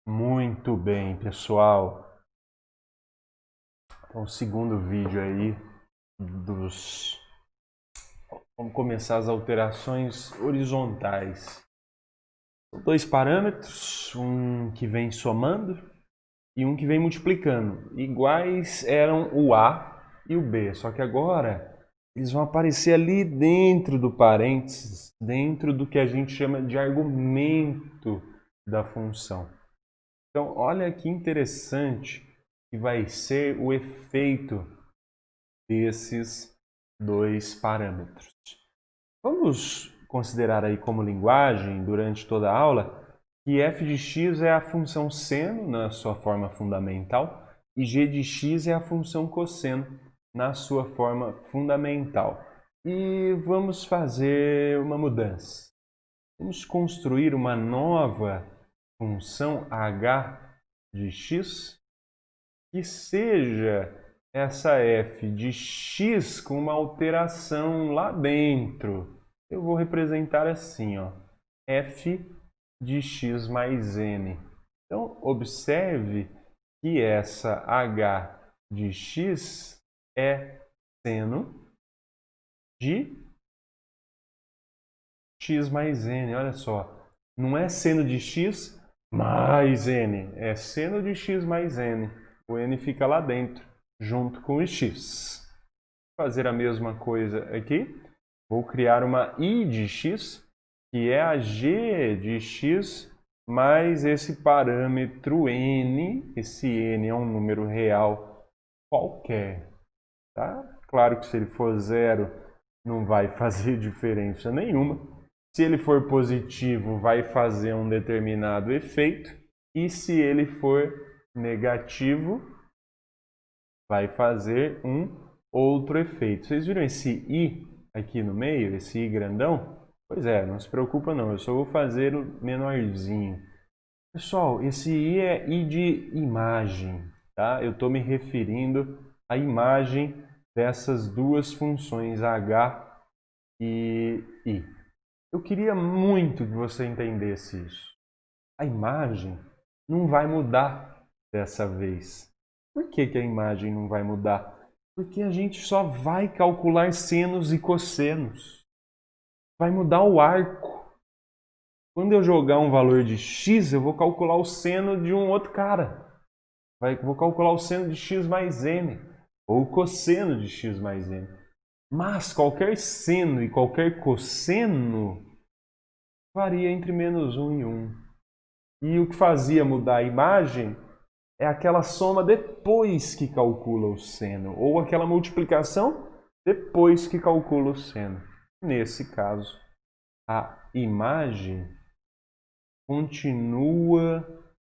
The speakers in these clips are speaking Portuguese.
Muito bem, pessoal. Então, o segundo vídeo aí dos... Vamos começar as alterações horizontais. São dois parâmetros, um que vem somando e um que vem multiplicando. Iguais eram o A e o B, só que agora eles vão aparecer ali dentro do parênteses, dentro do que a gente chama de argumento da função. Então, olha que interessante que vai ser o efeito desses dois parâmetros. Vamos considerar aí como linguagem, durante toda a aula, que f de x é a função seno na sua forma fundamental e g de x é a função cosseno na sua forma fundamental. E vamos fazer uma mudança. Vamos construir uma nova função h de x que seja essa f de x com uma alteração lá dentro. Eu vou representar assim, ó, f de x mais n. Então, observe que essa h de x é seno de x mais n. Olha só, não é seno de x mais n, é seno de x mais n. O n fica lá dentro, junto com o x. Vou fazer a mesma coisa aqui. Vou criar uma i de x, que é a g de x mais esse parâmetro n. Esse n é um número real qualquer. Tá? Claro que se ele for zero, não vai fazer diferença nenhuma. Se ele for positivo, vai fazer um determinado efeito. E se ele for negativo, vai fazer um outro efeito. Vocês viram esse i aqui no meio, esse i grandão? Pois é, não se preocupa não, eu só vou fazer o menorzinho. Pessoal, esse i é i de imagem, tá? Eu estou me referindo à imagem dessas duas funções h e i. Eu queria muito que você entendesse isso. A imagem não vai mudar dessa vez. Por que a imagem não vai mudar? Porque a gente só vai calcular senos e cossenos. Vai mudar o arco. Quando eu jogar um valor de x, eu vou calcular o seno de um outro cara. Vou calcular o seno de x mais n, ou o cosseno de x mais n. Mas qualquer seno e qualquer cosseno varia entre menos 1 e 1. E o que fazia mudar a imagem é aquela soma depois que calcula o seno, ou aquela multiplicação depois que calcula o seno. Nesse caso, a imagem continua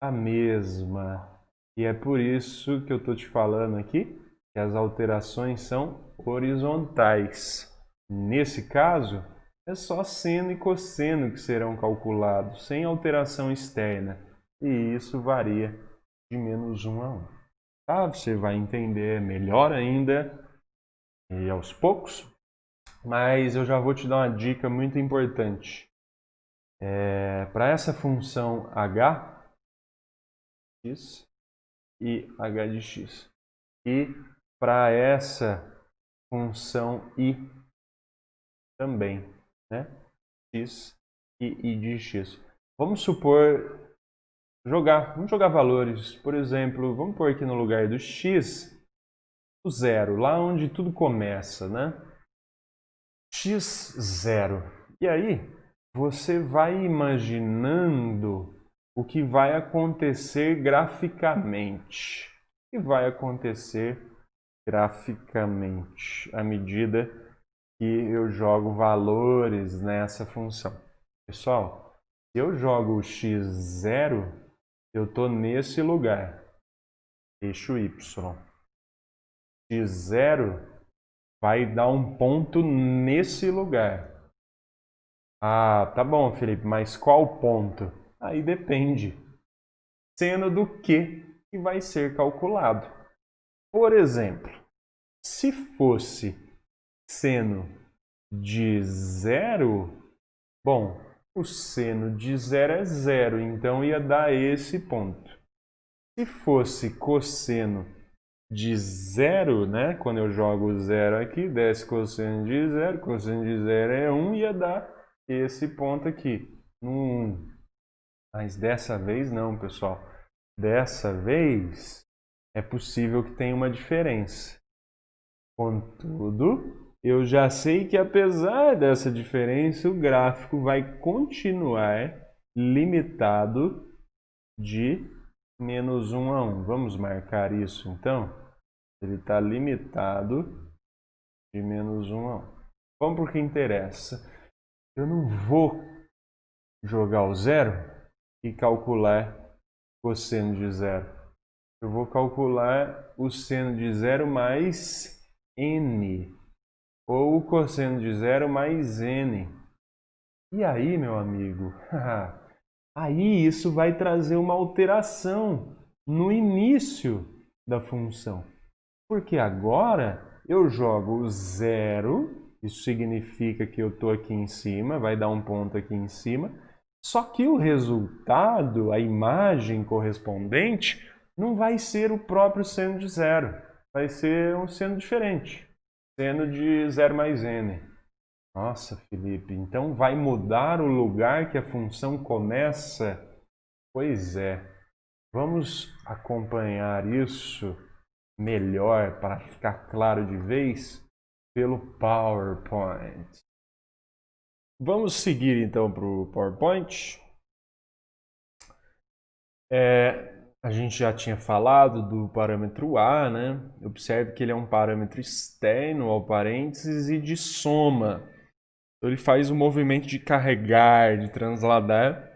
a mesma. E é por isso que eu estou te falando aqui que as alterações são horizontais. Nesse caso, é só seno e cosseno que serão calculados, sem alteração externa. E isso varia de menos 1 a 1. Tá? Você vai entender melhor ainda e aos poucos, mas eu já vou te dar uma dica muito importante. Para essa função h, x e h de x, e para essa função i também, né? X e i de x. Vamos supor, vamos jogar valores. Por exemplo, vamos pôr aqui no lugar do x o zero, lá onde tudo começa, né? x0. E aí, você vai imaginando o que vai acontecer graficamente. O que vai acontecer graficamente à medida que eu jogo valores nessa função. Pessoal, se eu jogo o x0, eu estou nesse lugar, eixo y. x0 vai dar um ponto nesse lugar. Ah, tá bom, Felipe, mas qual ponto? Aí depende. Seno do que vai ser calculado. Por exemplo, se fosse seno de zero, bom, O seno de 0 é 0, então ia dar esse ponto. Se fosse cosseno de 0, né? Quando eu jogo 0 aqui, desce cosseno de 0, cosseno de 0 é 1, ia dar esse ponto aqui, no 1. Mas dessa vez não, pessoal. Dessa vez é possível que tenha uma diferença. Contudo, eu já sei que apesar dessa diferença, o gráfico vai continuar limitado de menos 1 a 1. Vamos marcar isso então? Ele está limitado de menos 1 a 1. Vamos para o que interessa. Eu não vou jogar o zero e calcular cosseno de 0. Eu vou calcular o seno de 0 mais n, ou o cosseno de 0 mais n. E aí, meu amigo, aí isso vai trazer uma alteração no início da função. Porque agora eu jogo o 0, isso significa que eu estou aqui em cima, vai dar um ponto aqui em cima, só que o resultado, a imagem correspondente, não vai ser o próprio seno de 0, vai ser um seno diferente, seno de 0 mais n. Nossa, Felipe, então vai mudar o lugar que a função começa? Pois é, vamos acompanhar isso melhor para ficar claro de vez pelo PowerPoint. Vamos seguir então para o PowerPoint. A gente já tinha falado do parâmetro A, né? Observe que ele é um parâmetro externo ao parênteses e de soma. Então, ele faz o movimento de carregar, de transladar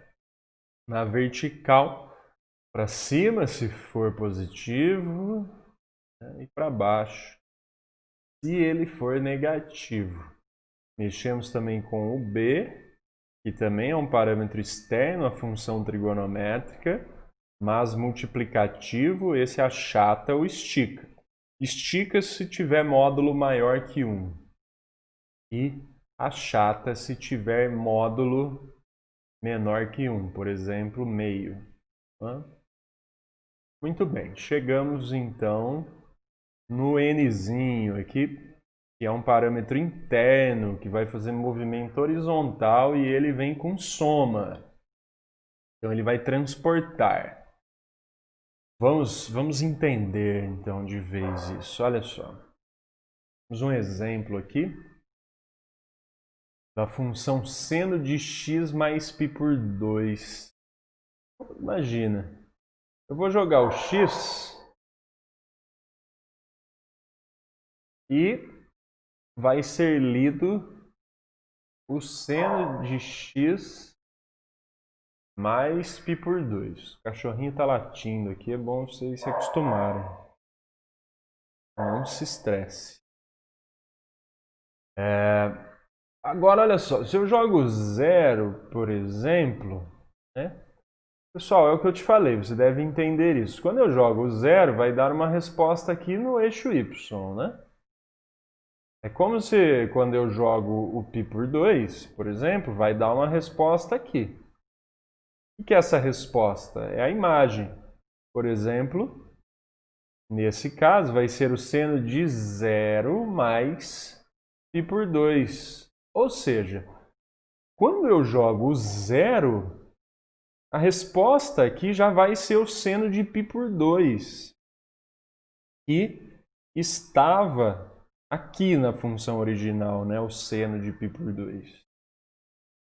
na vertical para cima, se for positivo, né? E para baixo, se ele for negativo. Mexemos também com o B, que também é um parâmetro externo à função trigonométrica, mas multiplicativo, esse achata ou estica. Estica se tiver módulo maior que 1 e achata se tiver módulo menor que 1, por exemplo, meio. Muito bem, chegamos então no nzinho aqui, que é um parâmetro interno que vai fazer movimento horizontal e ele vem com soma. Então ele vai transportar. Vamos entender então de vez isso. Olha só. Temos um exemplo aqui da função seno de x mais π por 2. Imagina, eu vou jogar o x e vai ser lido o seno de x mais π por 2. O cachorrinho está latindo aqui, é bom vocês se acostumarem. Não se estresse. Agora, olha só, se eu jogo 0, por exemplo, né? Pessoal, é o que eu te falei, você deve entender isso. Quando eu jogo 0, vai dar uma resposta aqui no eixo y, né? É como se quando eu jogo o π por 2, por exemplo, vai dar uma resposta aqui. O que é essa resposta? É a imagem. Por exemplo, nesse caso, vai ser o seno de 0 mais π por 2. Ou seja, quando eu jogo o 0, a resposta aqui já vai ser o seno de π por 2, que estava aqui na função original, né? O seno de π por 2.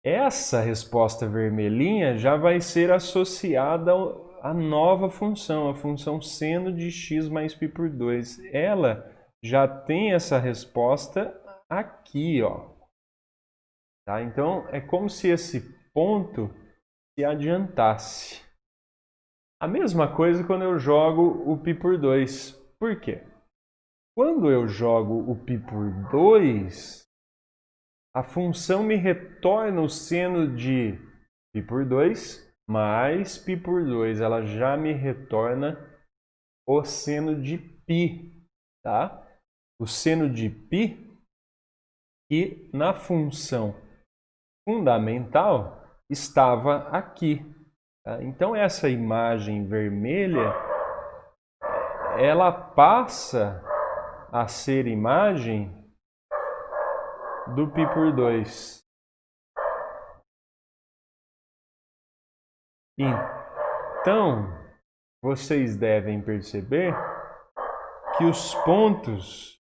Essa resposta vermelhinha já vai ser associada à nova função, a função seno de x mais π por 2. Ela já tem essa resposta aqui, ó. Tá? Então, é como se esse ponto se adiantasse. A mesma coisa quando eu jogo o π por 2. Por quê? Quando eu jogo o π por 2, a função me retorna o seno de π por 2 mais π por 2. Ela já me retorna o seno de π, tá? O seno de π, que na função fundamental estava aqui. Tá? Então essa imagem vermelha, ela passa a ser imagem do π por 2. Então, vocês devem perceber que os pontos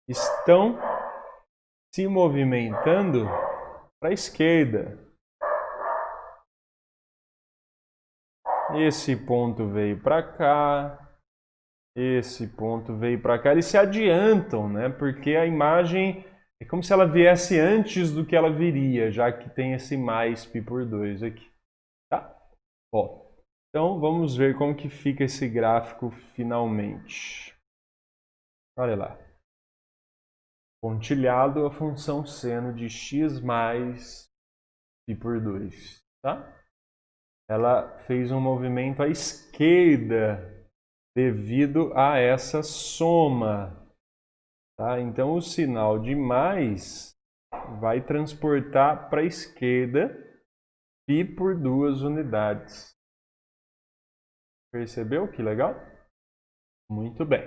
estão se movimentando para a esquerda. Esse ponto veio para cá, esse ponto veio para cá. Eles se adiantam, né? Porque a imagem é como se ela viesse antes do que ela viria, já que tem esse mais π por 2 aqui. Tá? Ó, então vamos ver como que fica esse gráfico finalmente. Olha lá. Pontilhado a função seno de x mais π por 2. Tá? Ela fez um movimento à esquerda devido a essa soma. Tá? Então o sinal de mais vai transportar para a esquerda π por 2 unidades. Percebeu que legal? Muito bem.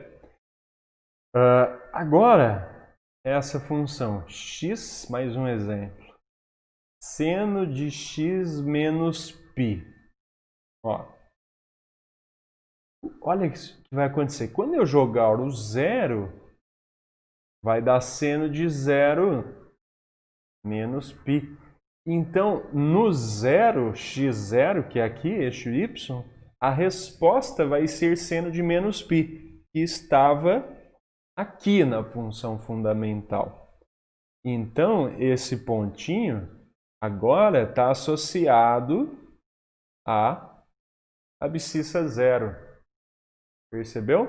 Agora, essa função x, mais um exemplo. Seno de x menos π. Ó. Olha o que vai acontecer. Quando eu jogar o zero, vai dar seno de 0 menos π. Então, no zero, x0, que é aqui, eixo y, a resposta vai ser seno de menos π, que estava aqui na função fundamental. Então, esse pontinho agora está associado à abscissa zero. Percebeu?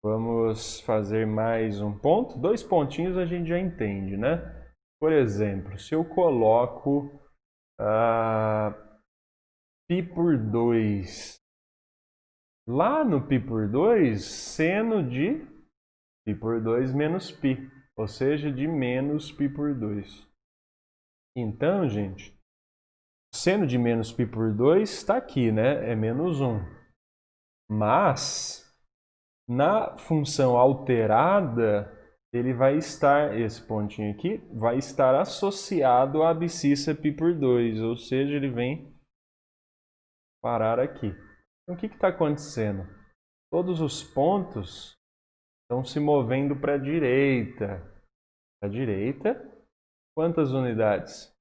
Vamos fazer mais um ponto. 2 pontinhos a gente já entende, né? Por exemplo, se eu coloco π por 2, lá no π por 2, seno de π por 2 menos π, ou seja, de menos π por 2. Então, gente, o seno de menos π por 2 está aqui, né? É menos 1. Mas, na função alterada, ele vai estar, esse pontinho aqui, vai estar associado à abscissa π por 2, ou seja, ele vem parar aqui. Então, o que está acontecendo? Todos os pontos estão se movendo para a direita. Para a direita, quantas unidades?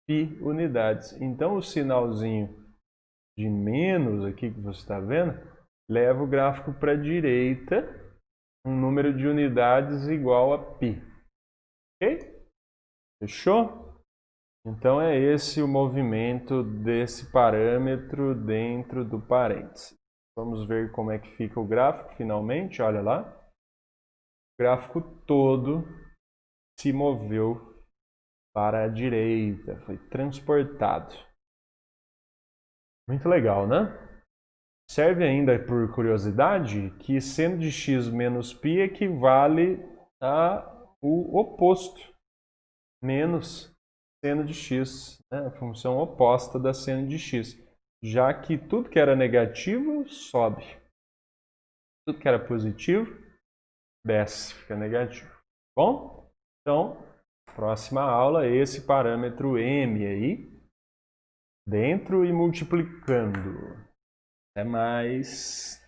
π unidades. Então, o sinalzinho de menos aqui que você está vendo, leva o gráfico para a direita, um número de unidades igual a π. Ok? Fechou? Então é esse o movimento desse parâmetro dentro do parêntese. Vamos ver como é que fica o gráfico finalmente, olha lá. O gráfico todo se moveu para a direita, foi transportado. Muito legal, né? Serve ainda por curiosidade que seno de x menos π equivale ao oposto, menos seno de x, né? A função oposta da seno de x, já que tudo que era negativo sobe, tudo que era positivo desce, fica negativo. Bom, então, próxima aula, esse parâmetro m aí, dentro e multiplicando. Até mais!